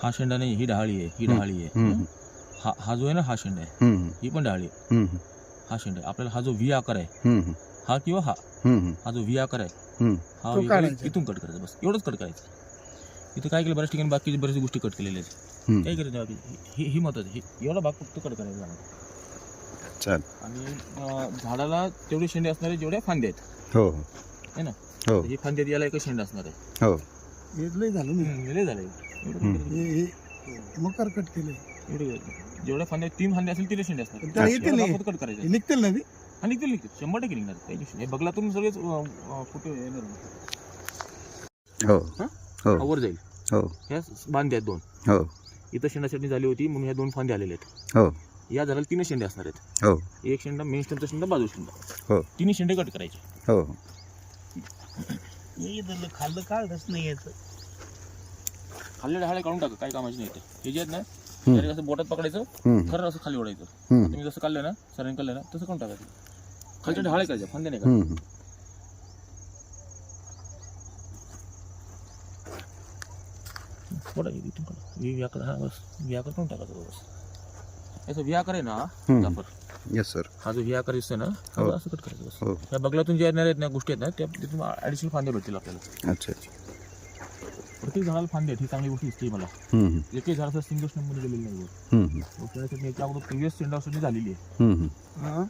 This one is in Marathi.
हा शेंडा नाही, ही डहाळी आहे, ही डहाळी आहे. हा जो आहे ना, हा शेंडा आहे, ही पण डहाळी आहे. हा शेंडा आहे. आपल्याला हा जो व्ही आकार आहे, हा किंवा हा जो व्ही आकार आहे, हा तो काढायचा. इथून कट करायचा, बस एवढंच कट करायचं. इथं काय केलं, बऱ्याच ठिकाणी बाकीची बऱ्याच गोष्टी कट केलेल्या आहेत. काय करायचं बाकी ही महत्वाचं, एवढा भाग फक्त कट करायचा. छान. आणि झाडाला तेवढे शेंडे असणारे जेवढ्या फांद्या आहेत, हो है ना. हो ही फांद्यात याला एकच शेंडा असणार आहे. हो हे लय झालं ना. लय झालंय हे मकर कट केले. जेवढ्या फांद्या 3 फांद्या असेल 3 शेंडे असणार. त्याला येतील एवढा हे. भाग फक्त कट करायचे. निघतील ना ती? हा, निघतील 100% निघणार. काही विषय नाही. बगलातून सगळेच कुठे येणार हो हो वर जाईल. हो ह्या बांध्या आहेत 2. हो इथं शेंडा चटणी झाली होती म्हणून ह्या 2 फांद्या आलेल्या आहेत. हो या झाडाला 3 शेंडे असणार आहेत. हो एक शेंडा मेन स्टेमचा शेंडा, बाजू शेंडा, हो 3 शेंडे कट करायचे. हो हे धरलं खाल्लं काढच नाही याचं. खाल्ले डहाळे काढून टाका, काही कामाची नाही ते. हे जे आहेत ना, डायरेक्ट असं बोटात पकडायचं, खरं असं खाली ओढायचं. तुम्ही जसं काढलं ना, सरांनी काढलं ना, तसं काढून टाकायचं. खालच्या डहाळे करायचे, फांद्या नाही का. थोडा इथून काढा. व्याकर, हा बस व्याकर काढून टाकायचं बस. याचा व्याकर आहे ना, जाफर, येस सर. हा जो व्याकर दिसतोय ना, हा असं कट करायचं बस. हो त्या बगलातून जे येणार आहेत ना गोष्टी आहेत ना, त्या तिथून ॲडिशनल फांद्या भेटतील आपल्याला. अच्छा. प्रत्येक झाडाला फांद्या आहेत, ही चांगली गोष्ट दिसते मला. एकही झाड असं सिंगल स्टेममध्ये गेलेलं नाही. त्याच्यासाठी याच्या अगोदर प्रिव्हियस सेंडा झालेली आहे. हा.